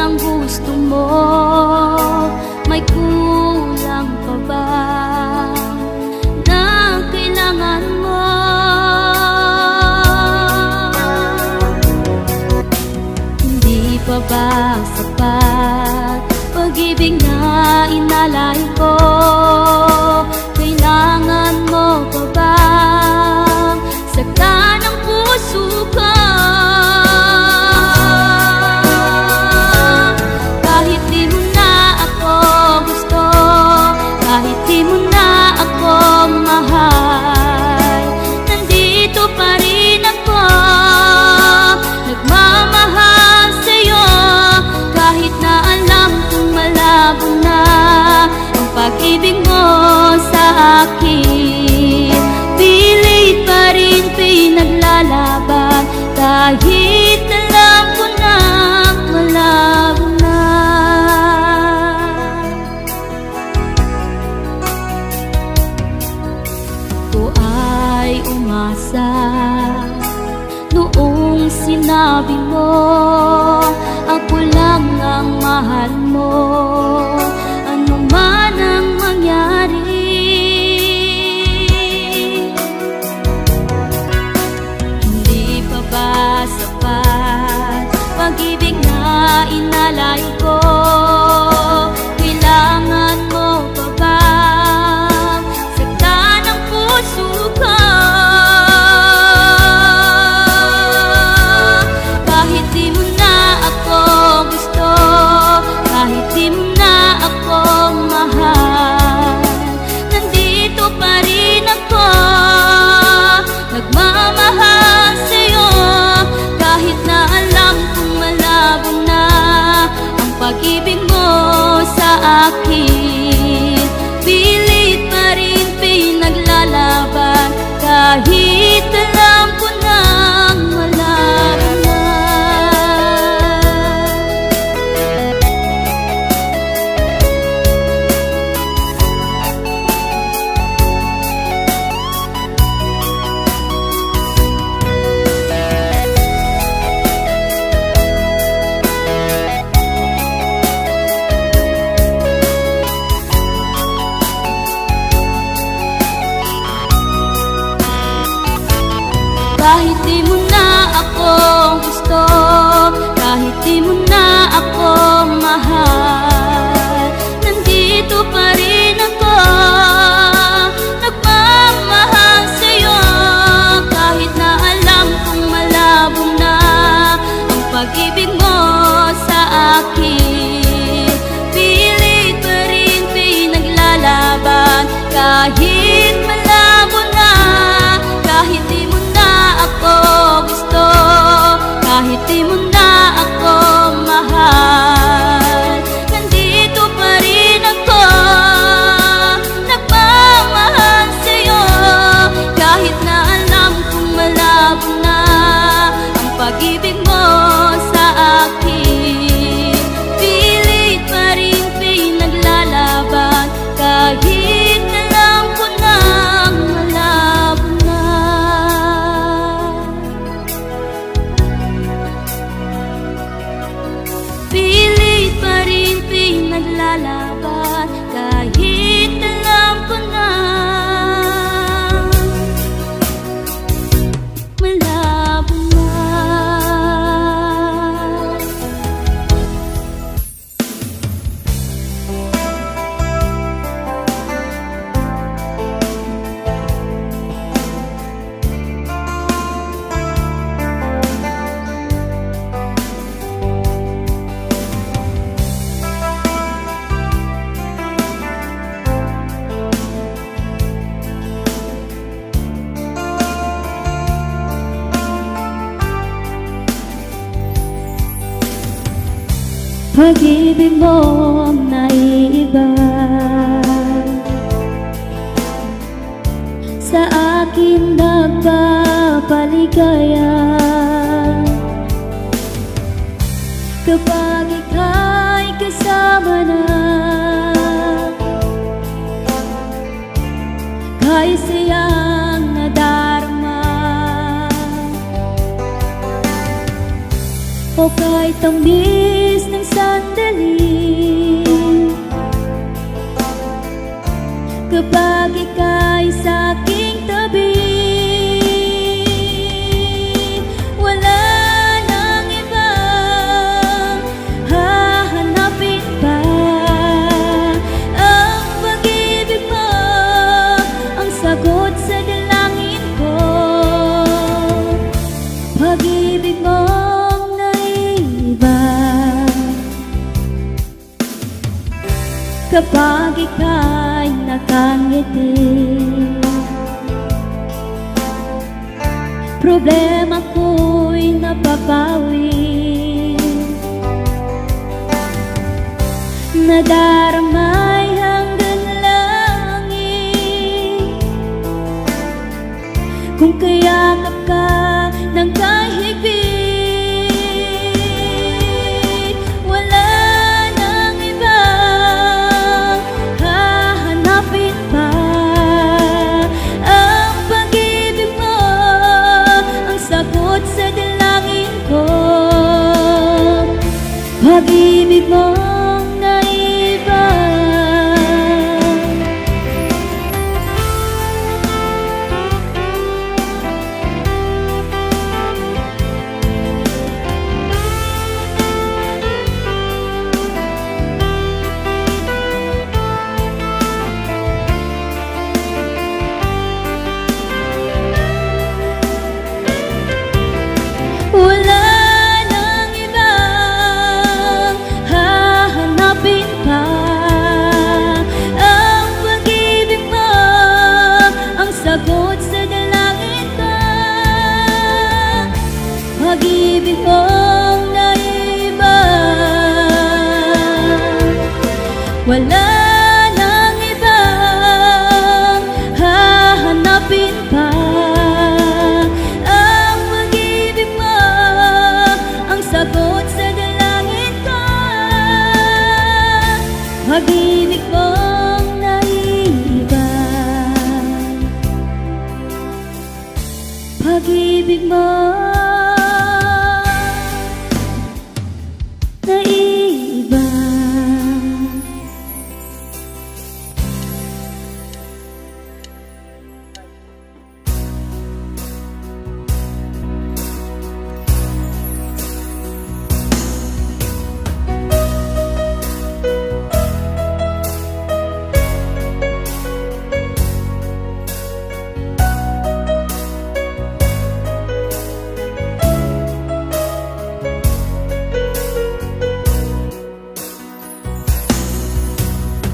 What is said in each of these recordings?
ng gusto mo? May kulang pa ba na kailangan mo? Hindi pa ba sapat pag-ibig na inalay ko? Kailangan mo pa bang saktan ang puso ko? Kahit di mo na ako gusto, kahit di mo na ako mahal, nandito pa rin ako, nagmamahal sa'yo. Kahit na alam kong malabo na ang pag-ibig mo sa akin, pilit pa rin pinaglalaban kahit alam ko na malabo na. Ko ay umasa noong sinabi mo ako lang ang mahal mo, ano man ang mangyari. Hindi pa ba sapat pag-ibig na inalay ko? Kailangan mo pa bang saktan ang puso ko? Kahit di mo na ako gusto, kahit di mo na ako mahal, nandito pa rin ako, nagmamahal sa'yo. Kahit na alam kong malabo na ang pag-ibig mo sa akin, pilit pa rin pinaglalaban kahit alam ko na malabo na. Kahit di mo na ako gusto, kahit di mo na ako mahal, nandito pa rin ako, nagmamahal sa'yo. Kahit na alam kong malabo na ang pag-ibig mo sa akin, pilit pa rin pinaglalaban kahit malabo na. Kahit di mo na ako gusto, kahit di mo na ako mahal, nandito pa rin ako, nagmamahal sa'yo. Kahit na alam kong malabo na ang pag-ibig mo sa akin, pilit pa rin pinaglalaban kahit alam ko na malabo na. Pilit pa rin pinaglalaban kahit alam ko na malabo na. Pag-ibig mo ang naiiba sa akin nagpapaligaya. Kapag ika'y kasama na, kahit siyang nadarama, o kahit tamis ng dalangin. Kapag ika'y sa aking tabi, wala nang ibang hahanapin pa. Ang pag-ibig mo ang sagot sa dalangin ko. Pag-ibig mong naiibang. Kapag ika'y nakangiti, problema ko'y napapawi. Nadaramay hanggang langit. Kung kayakap ka ng kahigpit, wala nang ibang hahanapin pa. Ang pag-ibig mo ang sagot sa dalangin ko. Pag-ibig mong naibang. Wala nang ibang hahanapin pa. Ang pag-ibig mo ang sagot sa dalangin ko. Pag-ibig mong naibang. Wala nang ibang hahanapin pa. Ang pag-ibig mo ang sagot sa dalangin ko. Pag-ibig mong naiibang. Pag-ibig mong naibang.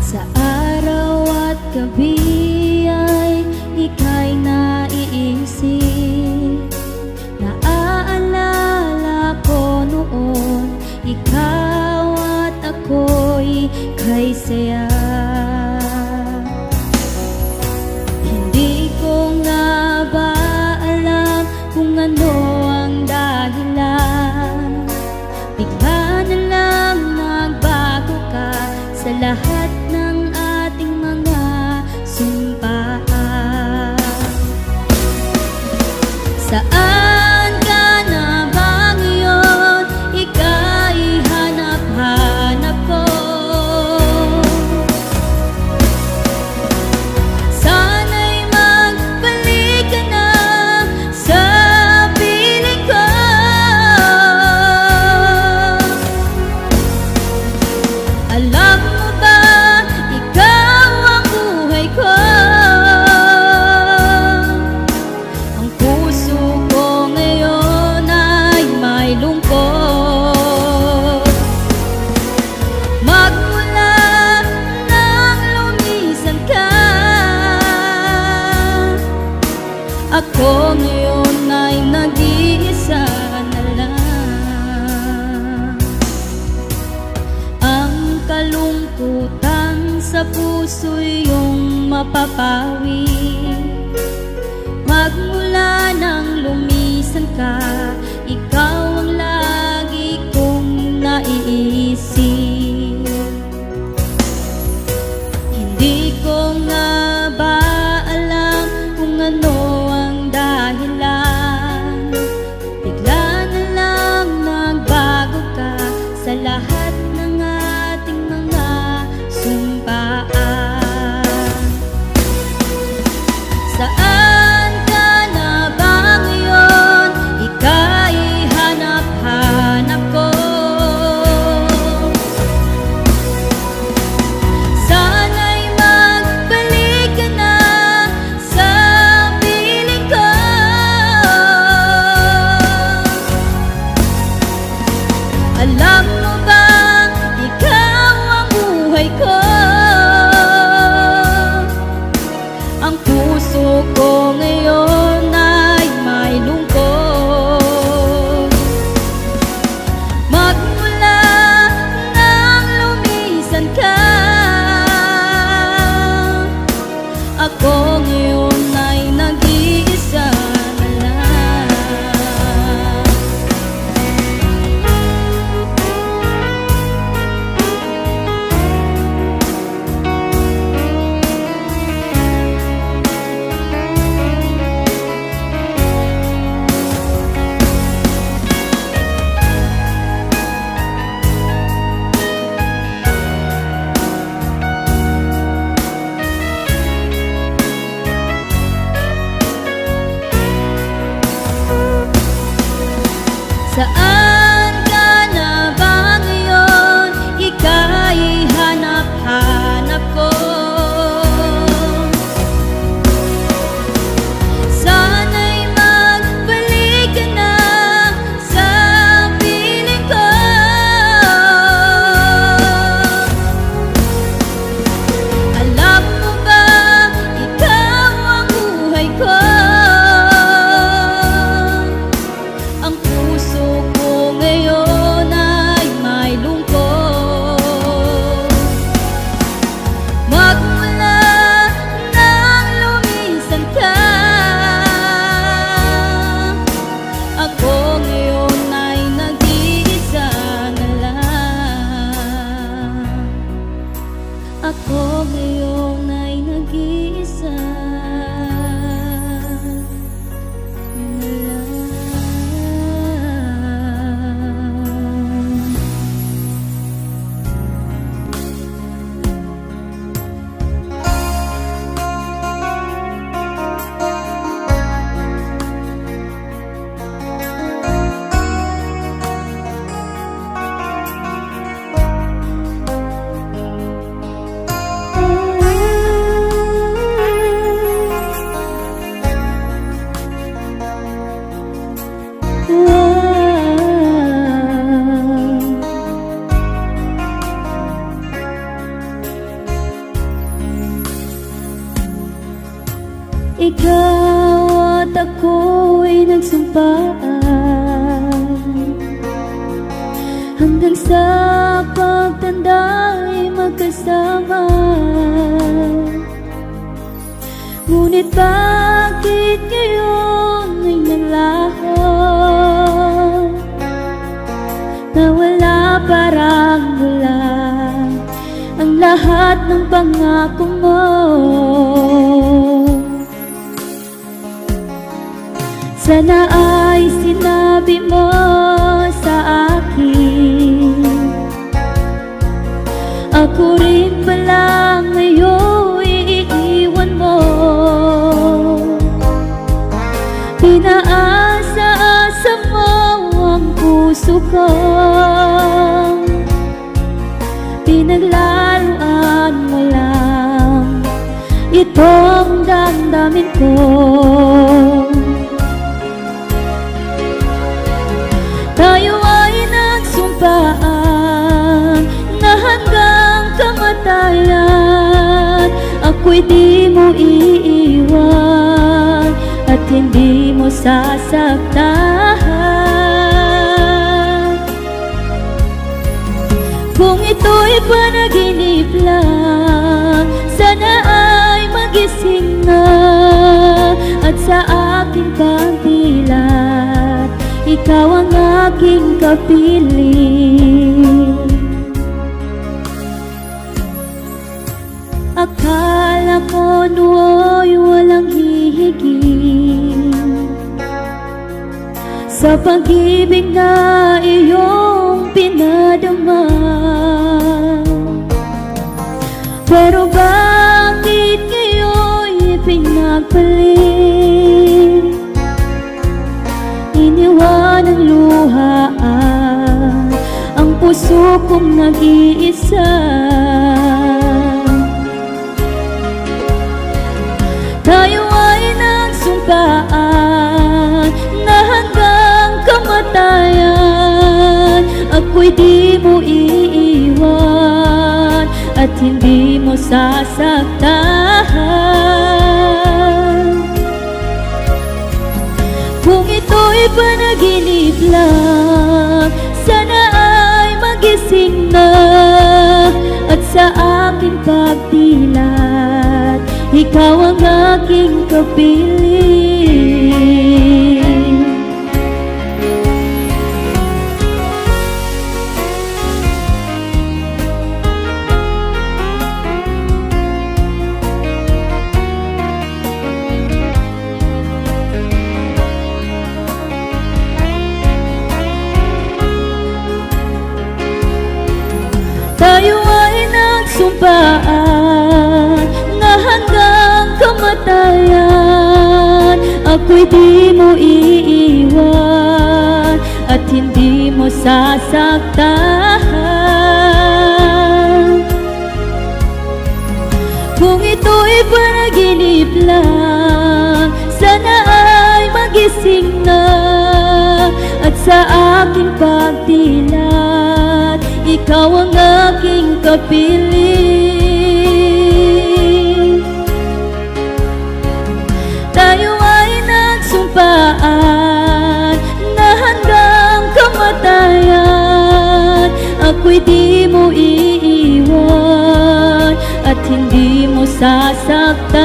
Sa araw at gabi ay ika'y naiisip. Naaalala ko noon, ikaw at ako'y kay saya. Hindi ko nga ba alam kung ano ang dahilan. Bigla na lang nagbago ka sa lahat ng ating mga sumpaan. Saan ka na ba ngayon? Ika'y hanap-hanap ko. Sana'y magbalik ka na sa piling ko. Alam mo ba, ikaw ang buhay ko. Ang puso ko ngayon ay may lungkot. Magmula nang lumisan ka, ako ngayon ay nag-iisa na lang. Ang kalungkutan sa puso'y iyong mapapawi. Magmula nang lumisan ka, ikaw ang lagi kong naiisip. Hindi ko nga ba alam kung ano ang dahilan. Bigla na lang nagbago ka sa lahat ng ako ngayon ay nag-iisa na lang. Ikaw at ako'y nagsumpaan hanggang sa pagtanda'y magkasama. Ngunit bakit ngayon ay naglaho? Nawala parang wala ang lahat ng pangako mo. Sana ay sinabi mo sa akin, ako rin pala ngayon iiwan mo. Pinaasa-asa mo ang puso ko, pinaglaruan mo lang itong damdamin ko. Tayo ay nagsumpaan na hanggang kamatayan ako'y di mo iiwan at hindi mo sasaktan. Kung ito'y panaginip lang, sana ay magising na at sa aking pagdilat ikaw ang aking kapiling. Akala ko nooy walang hihigit sa pag-ibig na iyong pinadama. Pero bakit ngayon pinagpalit? Iniwan ang luha ang puso kong nag-iisa. Tayo ay nagsumpaan na hanggang kamatayan ako'y di mo iiwan at hindi mo sasaktan. Kung ito'y panaginip lang, sana ay magising na at sa aking pagdilat ikaw ang aking kapiling. Tayo ay nagsumpaan na hanggang kamatayan ako'y di mo iiwan at hindi mo sasaktan. Kung ito'y panaginip lang, sana ay magising na at sa aking pagdilat ikaw ang aking kapiling. Tayo ay nagsumpaan na hanggang kamatayan ako'y di mo iiwan at hindi mo sasaktan.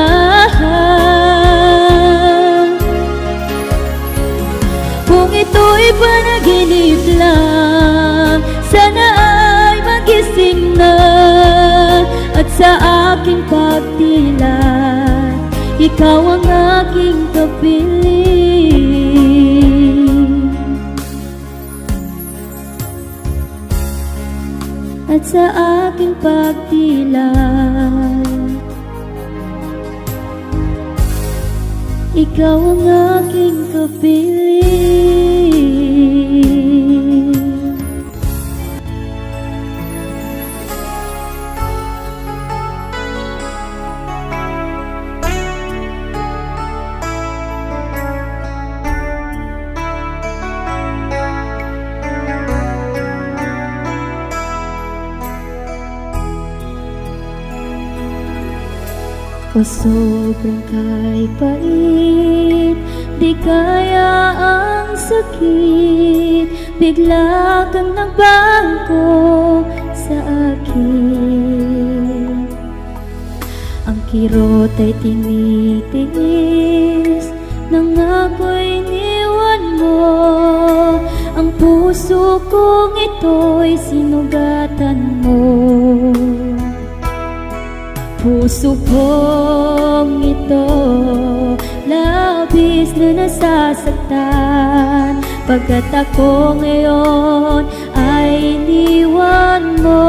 Kung ito'y panaginip lang, sana ay magising na at sa aking pagdilat, ikaw ang aking kapiling. At sa aking pagdilat, ikaw ang aking kapiling. O sobrang kay pait, di kaya ang sakit, bigla kang nagbago sa akin. Ang kirot ay tinitiis, nang ako'y iniwan mo. Ang puso kong ito'y sinugatan mo. Puso kong ito, labis na nasasaktan, pagkat ako ngayon ay iniwan mo.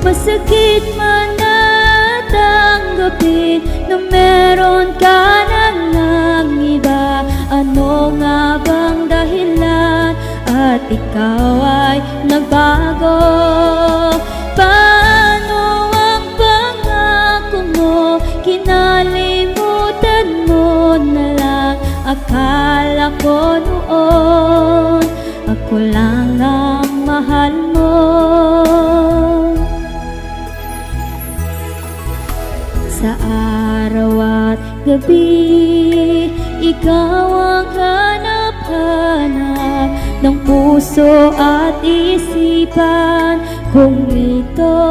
Masakit man na tanggapin na meron ka ng iba. Ano nga bang dahilan at ikaw ay nagbago? Paano ang pangako mo? Kinalimutan mo na lang. Akala ko noon ako lang ang mahal mo. Sa araw at gabi, ikaw ang hanap-hanap ng puso at isipan kung ito.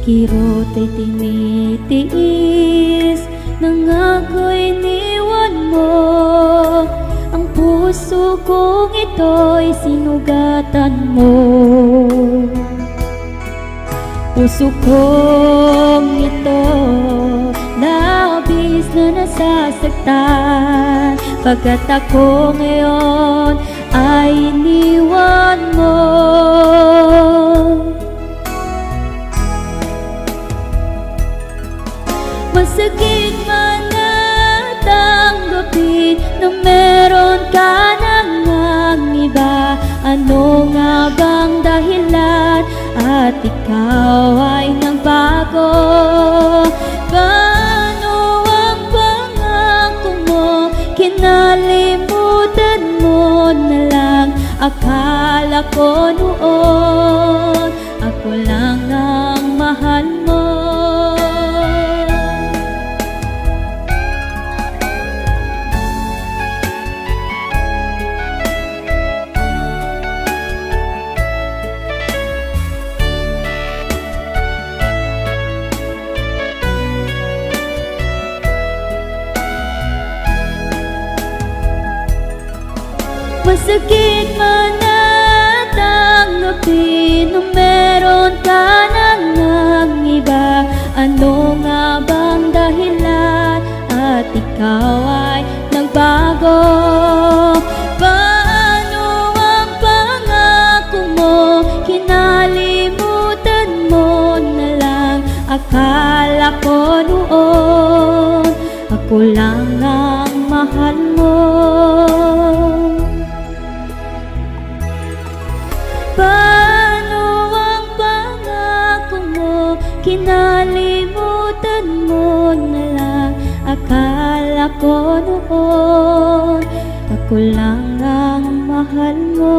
Kirot ay tinitiis, nang ako'y iniwan mo. Ang puso kong ito'y sinugatan mo. Puso kong ito, labis na nasasaktan, pagkat ako ngayon ay iniwan mo. Masakit man na tanggapin na meron ka ng iba. Ano nga bang dahilan at ikaw ay nagbago? Paano ang pangako mo? Kinalimutan mo na lang. Akala ko noon ako lang ang mahal mo. Masakit man na tanggapin na meron ka ng iba. Ano nga bang dahilan at ikaw ay nagbago? Paano ang pangako mo? Kinalimutan mo na lang. Akala ko noon ako lang ang mahal mo. Paano ang pangako mo? Kinalimutan mo na lang. Akala ko noon ako lang ang mahal mo.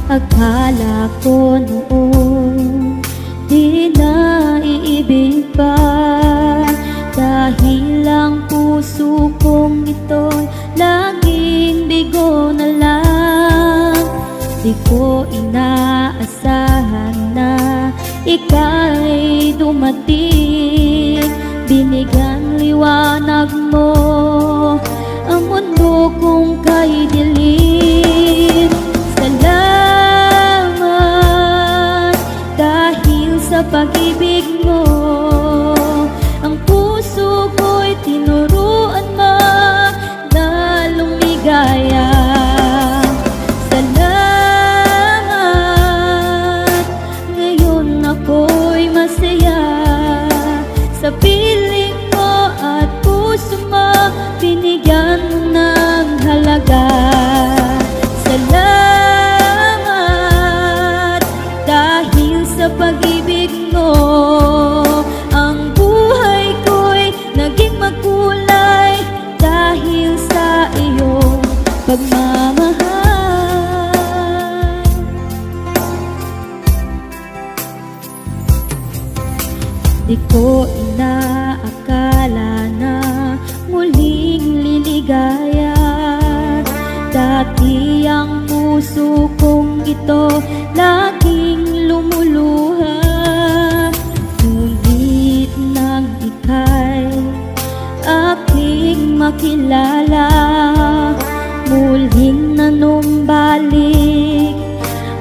Akala ko noon di na iibig pa, dahil ang puso kong ito'y laging bigo na lang. Di ko inaasahan na ika'y dumating, binigyan liwanag mo ang mundo kong kay dilim. Salamat dahil sa pag-ibig mo, ang puso ko'y tinuruan mo na lumigaya. Salamat, ngayon ako'y masaya sa piling mo at puso mo, binigyan mo ng halaga. Salamat dahil sa pag-ibig mo, ang buhay ko'y naging magkulay dahil sa iyong pagmamahal. Di ko inaakala na muling liligaya. Dati ang puso kong ito laging lumuluha, ngunit nang ika'y aking makilala, muling nanumbalik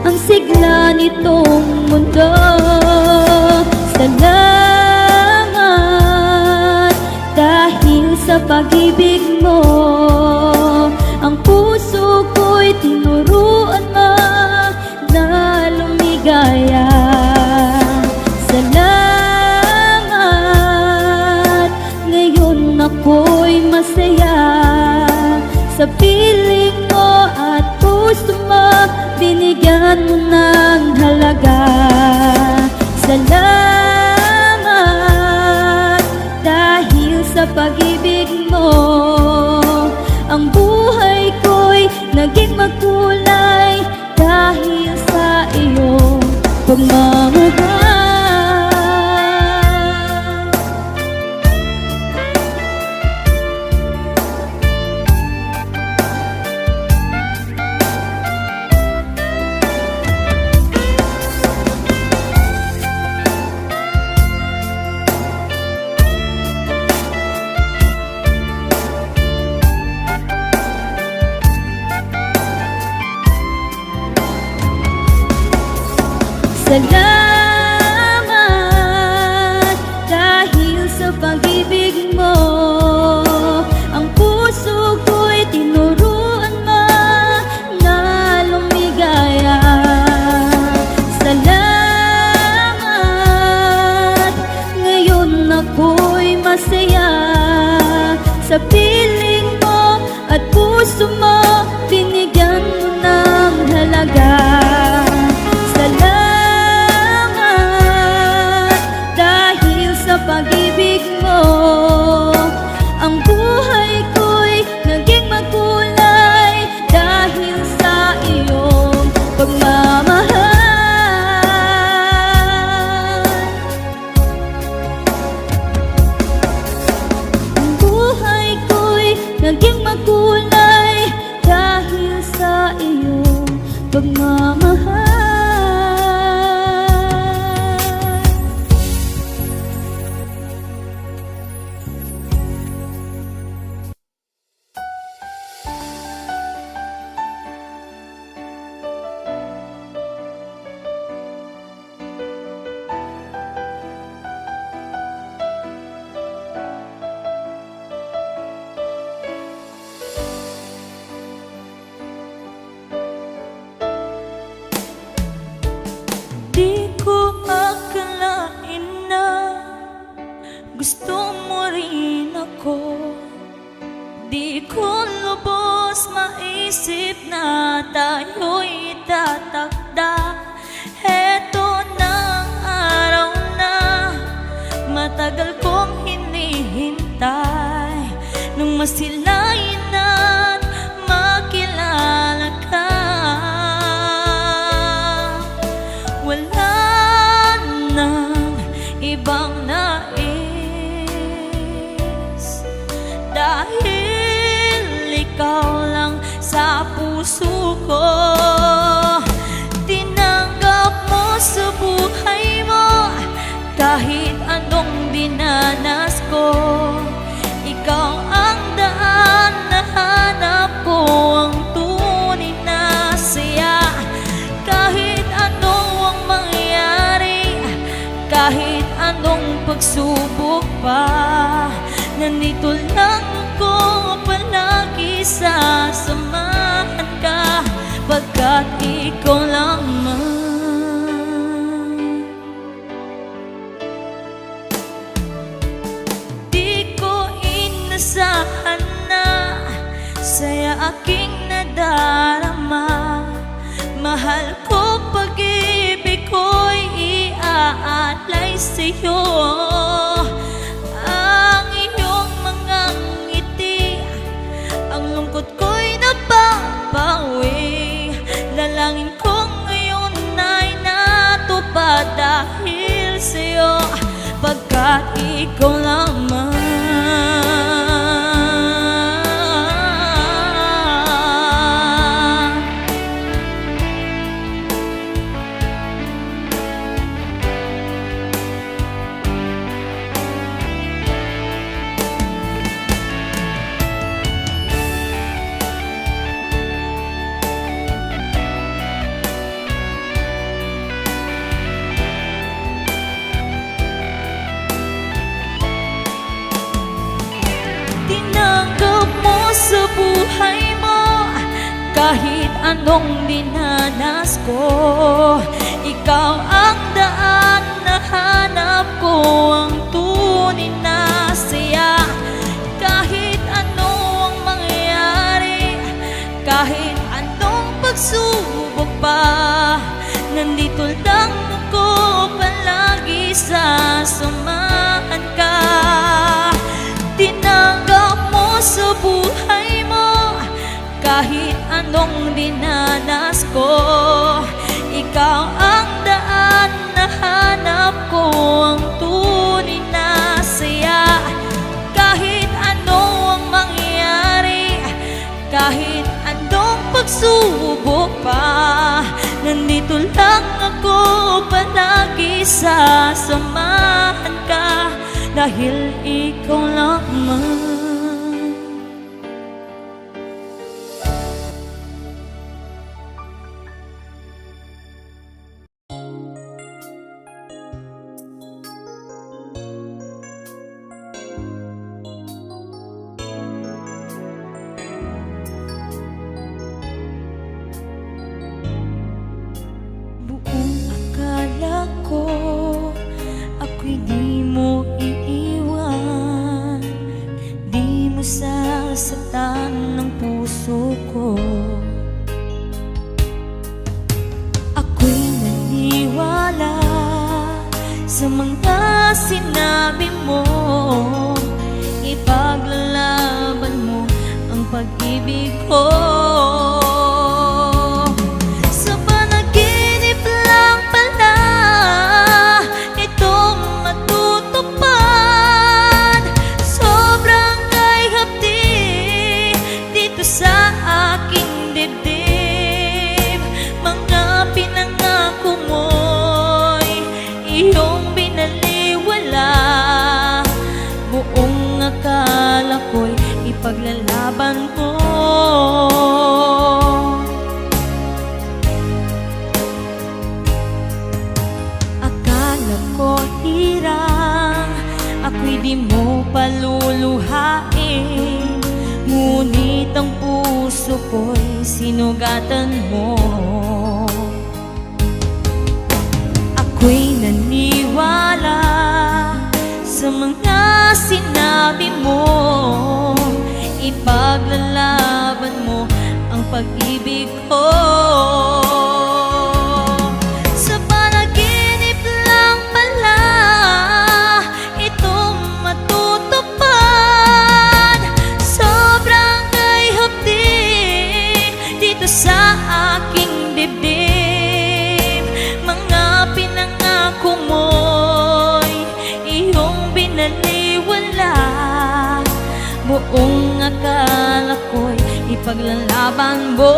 ang sigla nitong mundo. Salamat dahil sa pag-ibig mo, ang puso ko'y tinuruan mo na lumigaya. Salamat, ngayon ako'y masaya sa piling mo at puso mo, binigyan mo ng halaga. Salamat dahil sa pag-ibig mo, ang buhay ko'y naging magkulay dahil sa iyong pagmamahal. Salamat dahil sa pag-ibig mo, ang puso ko'y tinuruan mo na lumigaya. Salamat, ngayon ako'y masaya sa piling mo at puso mo, binigyan mo ng halaga. Pag-ibig mo, ang buhay ko'y naging magkulay dahil sa iyong pagmamahal. Ang buhay ko'y naging magkulay dahil sa iyong pagmamahal. Gusto mo rin ako, di ko lubos maisip na tayo'y tatakda. Heto na ang araw na matagal kong hinihintay, nang masilayan at makilala ka. sa puso ko. Tinanggap mo sa buhay mo kahit anong dinanas ko. Ikaw ang daan na hanap ko, ang tunay na saya. Kahit ano ang mangyari, kahit anong pagsubok pa, nandito lang ako palagi, sasamahan ka pagkat ikaw lamang. Inasahan na saya aking nadarama. Mahal ko, pag-ibig ko'y iaalay sa'yo. Ang iyong mga ngiti, ang lungkot ko'y nababawi. Dalangin ko ngayon ay natupad dahil sa'yo, pagkat ikaw lamang. Tinanggap mo sa buhay mo kahit anong dinanas ko. Ikaw ang daan na hanap ko, ang tunay na saya. Kahit ano ang mangyari, kahit anong pagsubok pa, nandito lang ako palagi, sasamahan ka. Tinanggap mo sa buhay mo kahit anong dinanas ko. Ikaw ang daan na hanap ko, ang tunay na saya. Kahit ano ang mangyari, kahit anong pagsubok pa, nandito lang ako palagi, sasamahan ka dahil ikaw lamang. Buong akala ko ako'y di mo iiwan, di mo sasaktan ng puso ko. Ako'y naniwala sa mga sinabi mo, ipaglalaban mo ang pag-ibig ko. Sa aking dibdib, mga pinangako mo'y iyong binaliwala. Buong akala ko'y ipaglalaban ko. Akala ko hirang ako'y di mo paluluhain, ngunit ang puso ko'y sinugatan mo. Ako'y naniwala sa mga sinabi mo, ipaglalaban mo ang pag-ibig ko. Sa panaginip lang pala itong matutupad. Sobrang kay hapdi dito sa aking dibdib, mga pinangako mo'y iyong binaliwala. Buong akala ko'y ipaglalaban mo.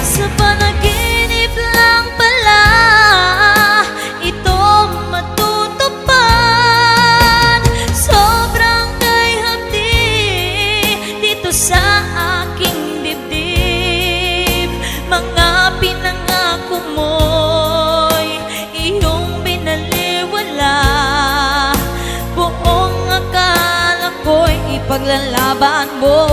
Sa panaginip lang pala ito matutupad. Sobrang kay hapdi dito sa aking dibdib. Mga pinangako mo'y iyong binaliwala. Buong akala ko'y ipaglalaban mo.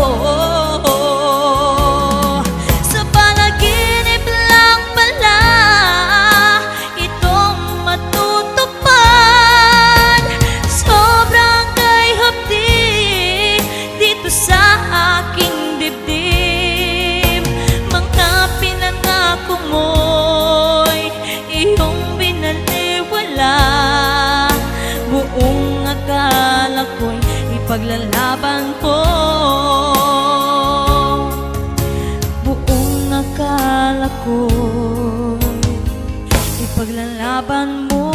Buong akala ko'y ipaglalaban ko. Buong akala ko'y ipaglalaban mo.